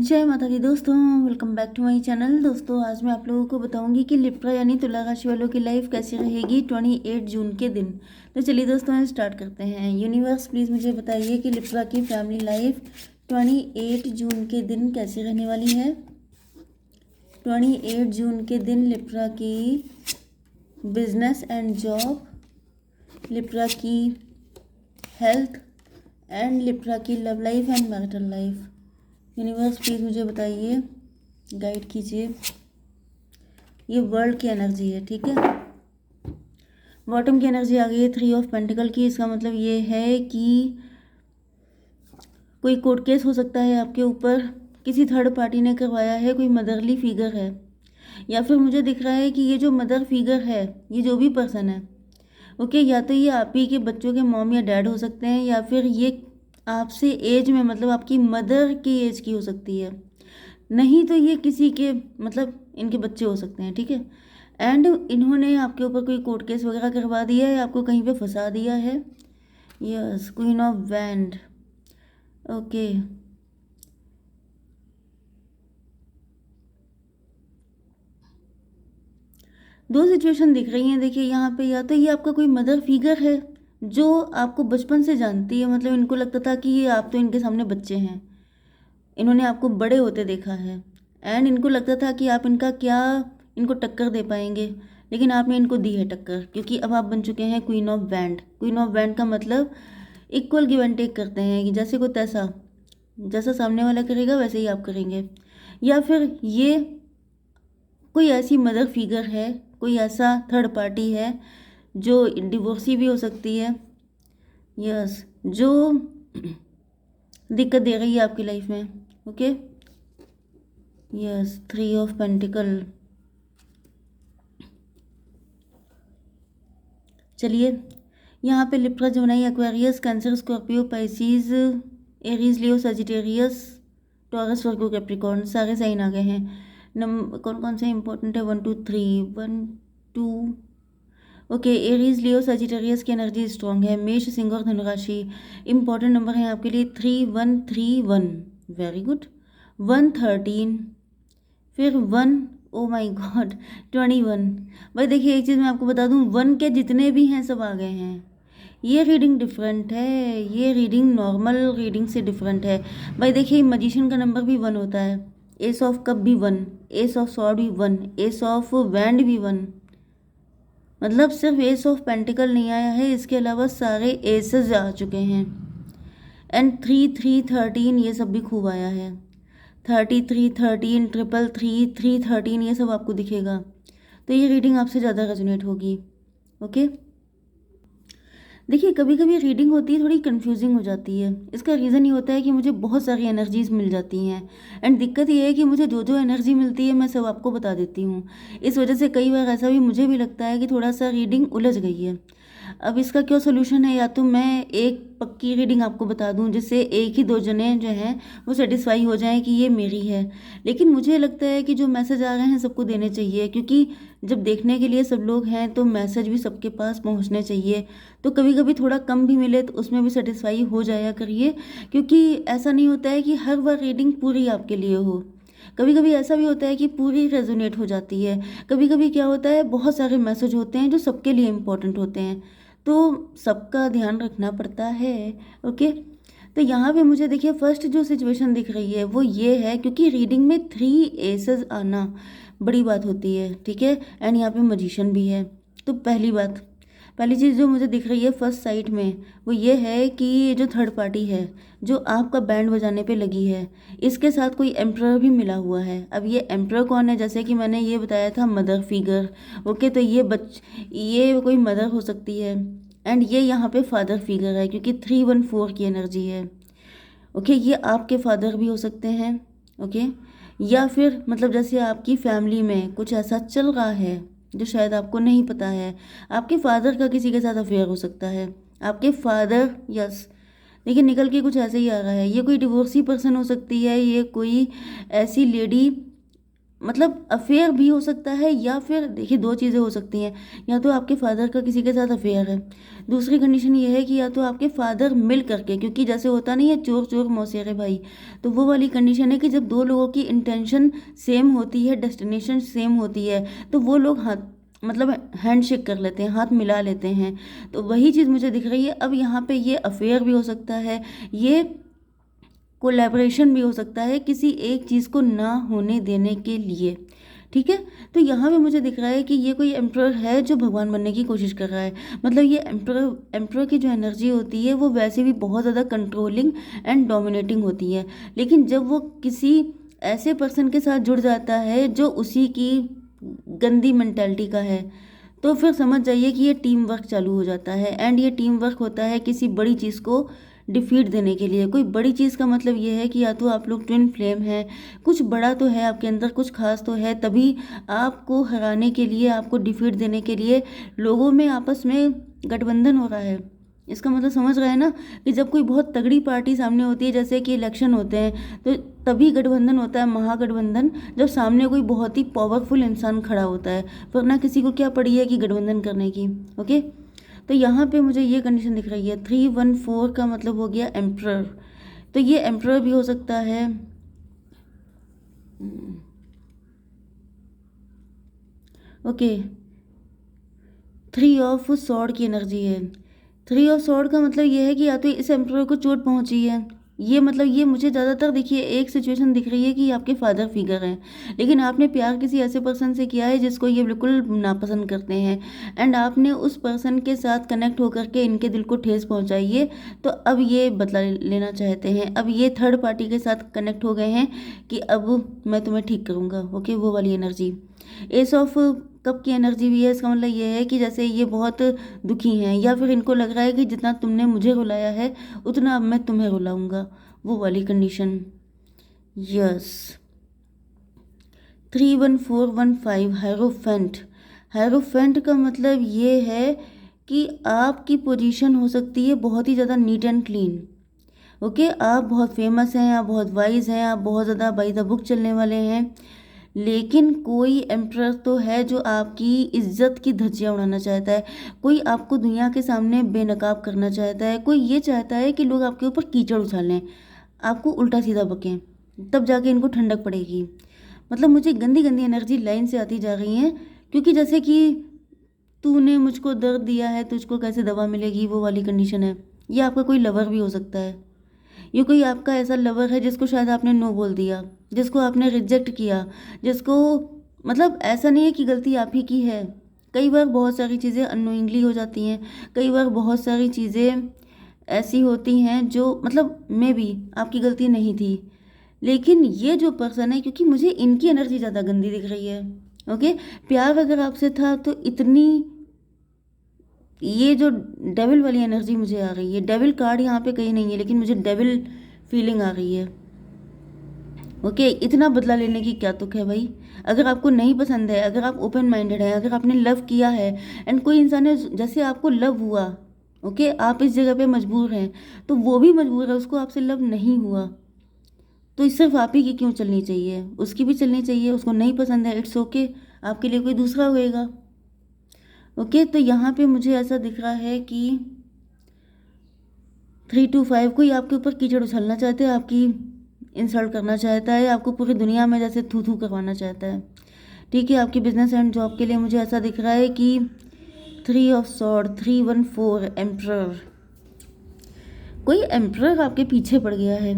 जय माता दी दोस्तों, welcome back to my channel. दोस्तों आज मैं आप लोगों को बताऊंगी कि लिब्रा यानी तुला राशि वालों की लाइफ कैसी रहेगी 28 जून के दिन। तो चलिए दोस्तों स्टार्ट करते हैं। यूनिवर्स प्लीज़ मुझे बताइए कि लिब्रा की फैमिली लाइफ 28 जून के दिन कैसी रहने वाली है। 28 जून के दिन लिब्रा की बिजनेस एंड जॉब, लिब्रा की हेल्थ एंड लिब्रा की love life and marital life. Universe please मुझे बताइए, गाइड कीजिए। ये वर्ल्ड की एनर्जी है, ठीक है। बॉटम की एनर्जी आ गई है 3 ऑफ पेंटिकल की। इसका मतलब ये है कि कोई कोर्ट केस हो सकता है आपके ऊपर, किसी थर्ड पार्टी ने करवाया है, कोई मदरली फिगर है, या फिर मुझे दिख रहा है कि ये जो मदर फिगर है, ये जो भी पर्सन है, ओके, या तो ये आप ही के बच्चों के मॉम या डैड हो सकते हैं, या फिर ये आपसे एज में मतलब आपकी मदर की एज की हो सकती है, नहीं तो ये किसी के मतलब इनके बच्चे हो सकते हैं, ठीक है। एंड इन्होंने आपके ऊपर कोई कोर्ट केस वगैरह करवा दिया है, आपको कहीं पे फंसा दिया है। Yes, queen of wand, okay. दो सिचुएशन दिख रही हैं, देखिए यहाँ पे, या तो ये आपका कोई मदर फिगर है जो आपको बचपन से जानती है, मतलब इनको लगता था कि ये आप तो इनके सामने बच्चे हैं, इन्होंने आपको बड़े होते देखा है, एंड इनको लगता था कि आप इनका क्या इनको टक्कर दे पाएंगे, लेकिन आपने इनको दी है टक्कर, क्योंकि अब आप बन चुके हैं queen of wand. Queen of wand का मतलब इक्वल गिव एंड टेक करते हैं, कि जैसे को तैसा, जैसा सामने वाला करेगा वैसे ही आप करेंगे। या फिर ये कोई ऐसी मदर फिगर है, कोई ऐसा थर्ड पार्टी है जो डिवोर्सी भी हो सकती है, यस, जो दिक्कत दे रही है आपकी लाइफ में, ओके। Yes, 3 of pentacle. चलिए यहाँ पे Libra, Gemini, Aquarius, Cancer, Scorpio, Pisces, Aries, Leo, Sagittarius, Taurus, Virgo, Capricorn, सारे साइन आ गए हैं। कौन कौन से इंपॉर्टेंट है? 1 2 3 1 2, ओके। एरीज, लियो, सजिटेरियस की एनर्जी स्ट्रॉन्ग है। मेष, सिंह और धनुराशि इंपॉर्टेंट नंबर है आपके लिए। 3131, वेरी गुड। 113, फिर 1, ओ माय गॉड, 21। भाई देखिए एक चीज़ मैं आपको बता दूं, 1 के जितने भी हैं सब आ गए हैं। ये रीडिंग डिफरेंट है, ये रीडिंग नॉर्मल रीडिंग से डिफरेंट है। भाई देखिए मजिशियन का नंबर भी 1 होता है, एस ऑफ कप भी 1, एस ऑफ सॉर्ड भी 1, एस ऑफ वैंड भी 1, मतलब सिर्फ एस ऑफ पेंटिकल नहीं आया है, इसके अलावा सारे एसेस आ चुके हैं। एंड 3313 ये सब भी खूब आया है। 3313, 333, 313 ये सब आपको दिखेगा, तो ये रीडिंग आपसे ज़्यादा रेजोनेट होगी, ओके। देखिए कभी कभी रीडिंग होती है थोड़ी कंफ्यूजिंग हो जाती है। इसका रीज़न ये होता है कि मुझे बहुत सारी एनर्जीज मिल जाती हैं, एंड दिक्कत ये है कि मुझे जो जो एनर्जी मिलती है मैं सब आपको बता देती हूँ। इस वजह से कई बार ऐसा भी मुझे भी लगता है कि थोड़ा सा रीडिंग उलझ गई है। अब इसका क्या सोल्यूशन है? या तो मैं एक पक्की रीडिंग आपको बता दूं जिससे एक ही दो जने जो हैं वो सेटिस्फाई हो जाएं कि ये मेरी है, लेकिन मुझे लगता है कि जो मैसेज आ रहे हैं सबको देने चाहिए, क्योंकि जब देखने के लिए सब लोग हैं तो मैसेज भी सबके पास पहुंचने चाहिए। तो कभी कभी थोड़ा कम भी मिले तो उसमें भी सेटिस्फाई हो जाया करिए, क्योंकि ऐसा नहीं होता है कि हर बार रीडिंग पूरी आपके लिए हो। कभी कभी ऐसा भी होता है कि पूरी रेजोनेट हो जाती है। कभी कभी क्या होता है, बहुत सारे मैसेज होते हैं जो सबके लिए इम्पोर्टेंट होते हैं, तो सबका ध्यान रखना पड़ता है, ओके। तो यहाँ पे मुझे देखिए फर्स्ट जो सिचुएशन दिख रही है वो ये है, क्योंकि रीडिंग में 3 एसेस आना बड़ी बात होती है, ठीक है। एंड यहाँ पे मजिशियन भी है। तो पहली चीज़ जो मुझे दिख रही है फर्स्ट साइट में वो ये है कि ये जो थर्ड पार्टी है जो आपका बैंड बजाने पे लगी है, इसके साथ कोई एम्प्रर भी मिला हुआ है। अब ये एम्प्रर कौन है? जैसे कि मैंने ये बताया था मदर फिगर, ओके। तो ये कोई मदर हो सकती है, एंड ये यहाँ पे फादर फिगर है, क्योंकि 314 की एनर्जी है, ओके। ये आपके फादर भी हो सकते हैं, ओके। या फिर मतलब जैसे आपकी फैमिली में कुछ ऐसा चल रहा है जो शायद आपको नहीं पता है, आपके फादर का किसी के साथ अफेयर हो सकता है, आपके फादर, यस। देखिए निकल के कुछ ऐसे ही आ रहा है, ये कोई डिवोर्सी पर्सन हो सकती है, ये कोई ऐसी लेडी मतलब अफेयर भी हो सकता है, या फिर देखिए दो चीज़ें हो सकती हैं, या तो आपके फादर का किसी के साथ अफेयर है। दूसरी कंडीशन ये है कि या तो आपके फादर मिल करके, क्योंकि जैसे होता नहीं है चोर चोर मौसेरे भाई, तो वो वाली कंडीशन है कि जब दो लोगों की इंटेंशन सेम होती है, डेस्टिनेशन सेम होती है, तो वो लोग हाथ मतलब हैंडशेक कर लेते हैं, हाथ मिला लेते हैं। तो वही चीज़ मुझे दिख रही है। अब यहाँ पे ये अफेयर भी हो सकता है, ये कोलैबोरेशन भी हो सकता है किसी एक चीज़ को ना होने देने के लिए। ठीक है, तो यहाँ पे मुझे दिख रहा है कि ये कोई एम्प्रर है जो भगवान बनने की कोशिश कर रहा है। मतलब ये एम्प्रर एम्प्रर की जो एनर्जी होती है वो वैसे भी बहुत ज़्यादा कंट्रोलिंग एंड डोमिनेटिंग होती है, लेकिन जब वो किसी ऐसे पर्सन के साथ जुड़ जाता है जो उसी की गंदी मेंटेलिटी का है, तो फिर समझ जाइए कि ये टीम वर्क चालू हो जाता है। एंड ये टीम वर्क होता है किसी बड़ी चीज़ को डिफीट देने के लिए। कोई बड़ी चीज़ का मतलब ये है कि या तो आप लोग ट्विन फ्लेम हैं, कुछ बड़ा तो है आपके अंदर, कुछ खास तो है, तभी आपको हराने के लिए, आपको डिफीट देने के लिए लोगों में आपस में गठबंधन हो रहा है। इसका मतलब समझ रहे हैं ना, कि जब कोई बहुत तगड़ी पार्टी सामने होती है, जैसे कि इलेक्शन होते हैं, तो तभी गठबंधन होता है, महागठबंधन, जब सामने कोई बहुत ही पावरफुल इंसान खड़ा होता है, वरना किसी को क्या पड़ी है कि गठबंधन करने की। ओके, तो यहाँ पे मुझे ये कंडीशन दिख रही है। 314 का मतलब हो गया एम्प्रर, तो ये एम्प्रर भी हो सकता है। ओके, 3 ऑफ सॉर्ड की एनर्जी है। 3 ऑफ सॉर्ड का मतलब ये है कि या तो इस एम्प्रर को चोट पहुंची है, ये मतलब ये मुझे ज़्यादातर देखिए एक सिचुएशन दिख रही है कि आपके फादर फिगर हैं, लेकिन आपने प्यार किसी ऐसे पर्सन से किया है जिसको ये बिल्कुल नापसंद करते हैं, एंड आपने उस पर्सन के साथ कनेक्ट होकर के इनके दिल को ठेस पहुंचाई है। तो अब ये बदला लेना चाहते हैं, अब ये थर्ड पार्टी के साथ कनेक्ट हो गए हैं कि अब मैं तुम्हें ठीक करूँगा। ओके, वो वाली एनर्जी। एस ऑफ कप की एनर्जी भी है। इसका मतलब ये है कि जैसे ये बहुत दुखी हैं, या फिर इनको लग रहा है कि जितना तुमने मुझे रुलाया है उतना अब मैं तुम्हें रुलाऊंगा, वो वाली कंडीशन। यस। 31415 हायरोफेंट। हायरोफेंट का मतलब ये है कि आपकी पोजीशन हो सकती है बहुत ही ज़्यादा नीट एंड क्लीन। ओके, आप बहुत फेमस हैं, आप बहुत वाइज हैं, आप बहुत ज़्यादा बाई द बुक चलने वाले हैं, लेकिन कोई एम्प्रर तो है जो आपकी इज्जत की धज्जियां उड़ाना चाहता है। कोई आपको दुनिया के सामने बेनकाब करना चाहता है, कोई ये चाहता है कि लोग आपके ऊपर कीचड़ उछालें, आपको उल्टा सीधा बकें, तब जाके इनको ठंडक पड़ेगी। मतलब मुझे गंदी गंदी एनर्जी लाइन से आती जा रही है, क्योंकि जैसे कि तूने मुझको दर्द दिया है, तुझको कैसे दवा मिलेगी, वो वाली कंडीशन है। ये आपका कोई लवर भी हो सकता है, ये कोई आपका ऐसा लवर है जिसको शायद आपने नो बोल दिया, जिसको आपने रिजेक्ट किया, जिसको मतलब ऐसा नहीं है कि गलती आप ही की है। कई बार बहुत सारी चीज़ें अननोइंगली हो जाती हैं, कई बार बहुत सारी चीज़ें ऐसी होती हैं जो मतलब मे बी आपकी गलती नहीं थी, लेकिन ये जो पर्सन है, क्योंकि मुझे इनकी एनर्जी ज़्यादा गंदी दिख रही है। ओके, प्यार अगर आपसे था तो इतनी, ये जो डेविल वाली एनर्जी मुझे आ रही है, डेविल कार्ड यहाँ पे कहीं नहीं है, लेकिन मुझे डेविल फीलिंग आ रही है। ओके, इतना बदला लेने की क्या तुक है भाई। अगर आपको नहीं पसंद है, अगर आप ओपन माइंडेड हैं, अगर आपने लव किया है, एंड कोई इंसान है जैसे आपको लव हुआ, ओके, आप इस जगह पे मजबूर हैं, तो वो भी मजबूर है, उसको आपसे लव नहीं हुआ, तो सिर्फ आप ही की क्यों चलनी चाहिए, उसकी भी चलनी चाहिए। उसको नहीं पसंद है, इट्स ओके, आपके लिए कोई दूसरा होएगा। ओके, तो यहाँ पे मुझे ऐसा दिख रहा है कि 325 कोई आपके ऊपर कीचड़ उछलना चाहते हैं, आपकी इंसल्ट करना चाहता है, आपको पूरी दुनिया में जैसे थू थू करवाना चाहता है। ठीक है, आपकी बिजनेस एंड जॉब के लिए मुझे ऐसा दिख रहा है कि 3 ऑफ सॉर्ड, 314 एम्प्रर, कोई एम्प्रर आपके पीछे पड़ गया है।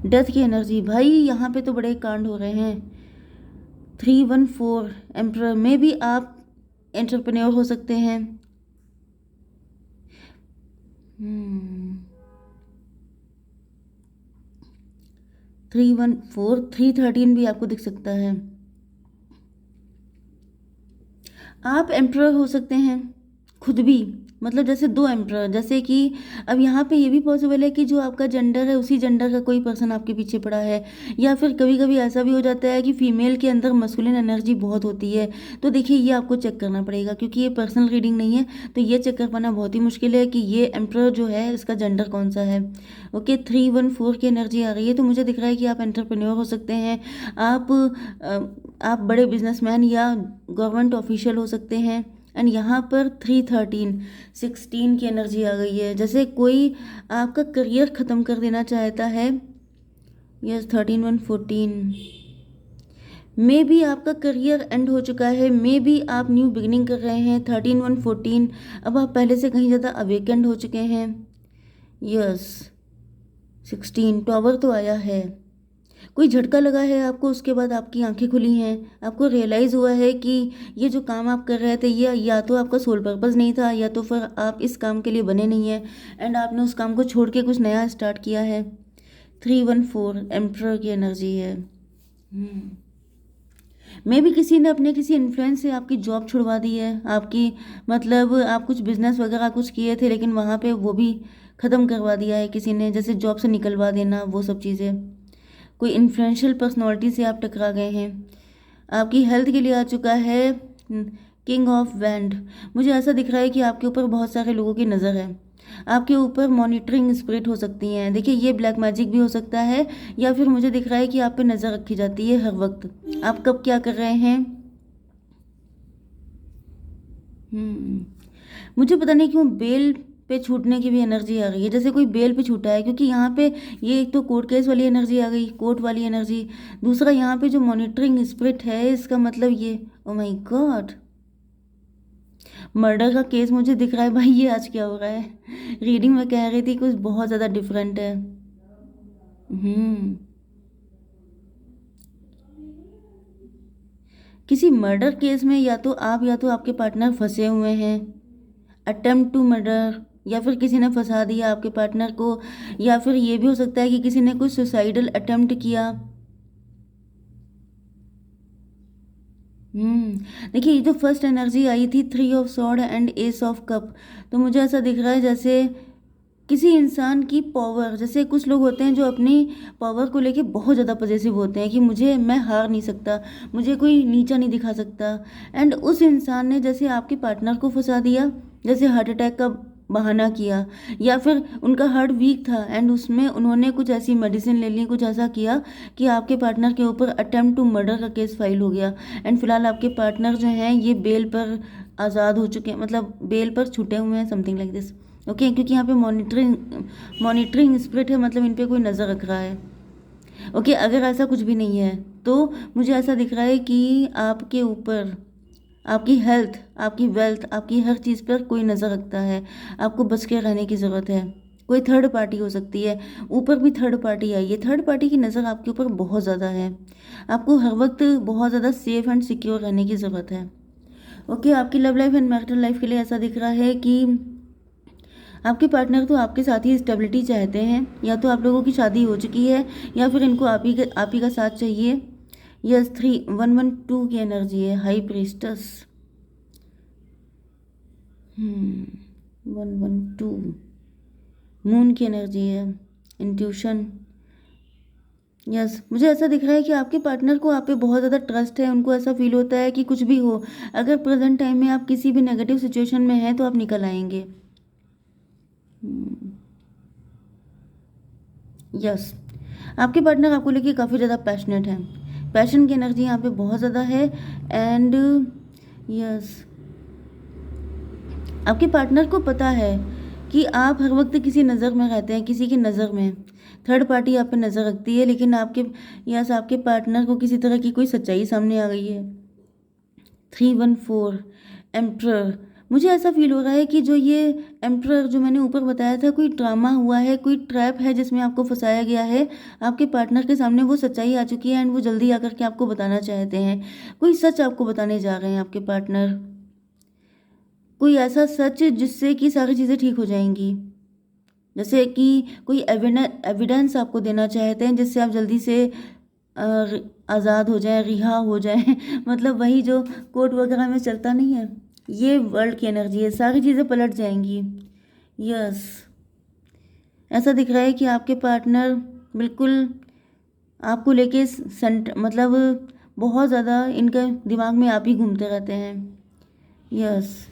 डेथ की एनर्जी भाई, यहाँ पे तो बड़े कांड हो रहे हैं। 314 एम्प्रर में भी आप एंटरप्रेन्योर हो सकते हैं। 314 313 भी आपको दिख सकता है। आप एम्प्रर हो सकते हैं खुद भी, मतलब जैसे दो एम्प्रर, जैसे कि अब यहाँ पे ये भी पॉसिबल है कि जो आपका जेंडर है उसी जेंडर का कोई पर्सन आपके पीछे पड़ा है, या फिर कभी कभी ऐसा भी हो जाता है कि फीमेल के अंदर मस्कुलिन एनर्जी बहुत होती है। तो देखिए ये आपको चेक करना पड़ेगा, क्योंकि ये पर्सनल रीडिंग नहीं है, तो ये चेक कर पाना बहुत ही मुश्किल है कि ये एम्प्रर जो है इसका जेंडर कौन सा है। ओके, 314 की एनर्जी आ रही है, तो मुझे दिख रहा है कि आप एंटरप्रेन्योर हो सकते हैं, आप बड़े बिजनेसमैन या गवर्नमेंट ऑफिशियल हो सकते हैं। एंड यहाँ पर 313 16 की एनर्जी आ गई है, जैसे कोई आपका करियर ख़त्म कर देना चाहता है। यस, 13 1 14 मे बी आपका करियर एंड हो चुका है, मे बी आप न्यू बिगनिंग कर रहे हैं। 13 1 14 अब आप पहले से कहीं ज़्यादा अवेकेंड हो चुके हैं। यस, 16 टॉवर तो आया है, कोई झटका लगा है आपको, उसके बाद आपकी आंखें खुली हैं, आपको रियलाइज़ हुआ है कि ये जो काम आप कर रहे थे ये या तो आपका सोल पर्पस नहीं था, या तो फिर आप इस काम के लिए बने नहीं हैं, एंड आपने उस काम को छोड़ के कुछ नया स्टार्ट किया है। 314 एम्प्रर की एनर्जी है। मे भी किसी ने अपने किसी इन्फ्लुएंस से आपकी जॉब छुड़वा दी है, आपकी मतलब आप कुछ बिजनेस वगैरह कुछ किए थे लेकिन वहाँ पे वो भी ख़त्म करवा दिया है किसी ने, जैसे जॉब से निकलवा देना, वो सब चीज़ें। कोई इन्फ्लुएंशियल पर्सनालिटी से आप टकरा गए हैं। आपकी हेल्थ के लिए आ चुका है किंग ऑफ वैंड। मुझे ऐसा दिख रहा है कि आपके ऊपर बहुत सारे लोगों की नज़र है, आपके ऊपर मॉनिटरिंग स्पिरिट हो सकती हैं। देखिए ये ब्लैक मैजिक भी हो सकता है, या फिर मुझे दिख रहा है कि आप पे नज़र रखी जाती है हर वक्त, आप कब क्या कर रहे हैं। मुझे पता नहीं क्यों बेल पे छूटने की भी एनर्जी आ गई है, जैसे कोई बेल पे छूटा है, क्योंकि यहाँ पे ये एक तो कोर्ट केस वाली एनर्जी आ गई, कोर्ट वाली एनर्जी, दूसरा यहाँ पे जो मॉनिटरिंग स्पिरिट है इसका मतलब ये, ओ माय गॉड, मर्डर का केस मुझे दिख रहा है। भाई ये आज क्या हो रहा है, रीडिंग में कह रही थी कुछ बहुत ज़्यादा डिफरेंट है। हम्म किसी मर्डर केस में या तो आप या तो आपके पार्टनर फंसे हुए हैं, अटेम्प्ट टू मर्डर, या फिर किसी ने फंसा दिया आपके पार्टनर को, या फिर ये भी हो सकता है कि किसी ने कुछ सुसाइडल अटेम्प्ट किया। देखिए ये जो फर्स्ट एनर्जी आई थी 3 of sword and S of cup, तो मुझे ऐसा दिख रहा है जैसे किसी इंसान की पावर, जैसे कुछ लोग होते हैं जो अपनी पावर को लेके बहुत ज़्यादा पजेसिव होते हैं कि मैं हार नहीं सकता, मुझे कोई नीचा नहीं दिखा सकता, एंड उस इंसान ने जैसे आपके पार्टनर को फंसा दिया, जैसे हार्ट अटैक का बहाना किया, या फिर उनका हार्ट वीक था एंड उसमें उन्होंने कुछ ऐसी मेडिसिन ले ली, कुछ ऐसा किया कि आपके पार्टनर के ऊपर अटेम्प्ट टू मर्डर का केस फाइल हो गया। एंड फिलहाल आपके पार्टनर जो हैं ये बेल पर आज़ाद हो चुके हैं, मतलब बेल पर छूटे हुए हैं, समथिंग लाइक दिस। ओके, क्योंकि यहाँ पे मॉनिटरिंग स्पिरिट है, मतलब इन पे कोई नज़र रख रहा है। ओके, अगर ऐसा कुछ भी नहीं है तो मुझे ऐसा दिख रहा है कि आपके ऊपर आपकी हेल्थ, आपकी वेल्थ, आपकी हर चीज़ पर कोई नज़र रखता है, आपको बच के रहने की ज़रूरत है। कोई थर्ड पार्टी हो सकती है, ऊपर भी थर्ड पार्टी आई है, थर्ड पार्टी की नज़र आपके ऊपर बहुत ज़्यादा है, आपको हर वक्त बहुत ज़्यादा सेफ एंड सिक्योर रहने की ज़रूरत है। ओके, आपकी love life and marital life के लिए ऐसा दिख रहा है कि आपके पार्टनर तो आपके साथ ही स्टेबिलिटी चाहते हैं, या तो आप लोगों की शादी हो चुकी है या फिर इनको आप ही का साथ चाहिए। यस, 3112 की एनर्जी है, हाई प्रीस्टस। 112 मून की एनर्जी है, इंट्यूशन। यस, मुझे ऐसा दिख रहा है कि आपके पार्टनर को आप पे बहुत ज़्यादा ट्रस्ट है, उनको ऐसा फील होता है कि कुछ भी हो, अगर प्रेजेंट टाइम में आप किसी भी नेगेटिव सिचुएशन में हैं तो आप निकल आएंगे। यस, आपके पार्टनर आपको लेके काफ़ी ज़्यादा पैशनेट हैं, पैशन की एनर्जी यहाँ पे बहुत ज़्यादा है। एंड यस, आपके पार्टनर को पता है कि आप हर वक्त किसी नज़र में रहते हैं, किसी की नज़र में, थर्ड पार्टी आप पे नज़र रखती है, लेकिन आपके पार्टनर को किसी तरह की कोई सच्चाई सामने आ गई है। 314 एम्प्रर, मुझे ऐसा फील हो रहा है कि जो ये एम्प्रर जो मैंने ऊपर बताया था, कोई ड्रामा हुआ है, कोई ट्रैप है जिसमें आपको फंसाया गया है, आपके पार्टनर के सामने वो सच्चाई आ चुकी है एंड वो जल्दी आकर के आपको बताना चाहते हैं, कोई सच आपको बताने जा रहे हैं आपके पार्टनर, कोई ऐसा सच जिससे कि सारी चीज़ें ठीक हो जाएंगी, जैसे कि कोई एविडेंस आपको देना चाहते हैं जिससे आप जल्दी से आज़ाद हो जाएं, रिहा हो जाएं मतलब वही जो कोर्ट वगैरह में चलता नहीं है, ये वर्ल्ड की एनर्जी है, सारी चीज़ें पलट जाएंगी। यस, ऐसा दिख रहा है कि आपके पार्टनर बिल्कुल आपको लेके मतलब बहुत ज़्यादा इनके दिमाग में आप ही घूमते रहते हैं। यस,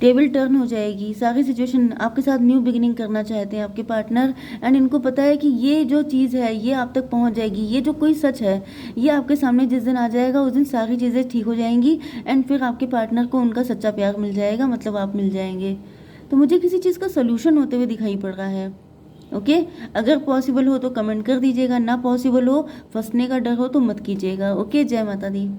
टेबल टर्न हो जाएगी, सारी सिचुएशन आपके साथ न्यू बिगिनिंग करना चाहते हैं आपके पार्टनर। एंड इनको पता है कि ये जो चीज़ है ये आप तक पहुंच जाएगी, ये जो कोई सच है ये आपके सामने जिस दिन आ जाएगा उस दिन सारी चीज़ें ठीक हो जाएंगी। एंड फिर आपके पार्टनर को उनका सच्चा प्यार मिल जाएगा, मतलब आप मिल जाएंगे। तो मुझे किसी चीज़ का सोल्यूशन होते हुए दिखाई पड़ रहा है। ओके, अगर पॉसिबल हो तो कमेंट कर दीजिएगा, ना पॉसिबल हो, फंसने का डर हो तो मत कीजिएगा। ओके, जय माता दी।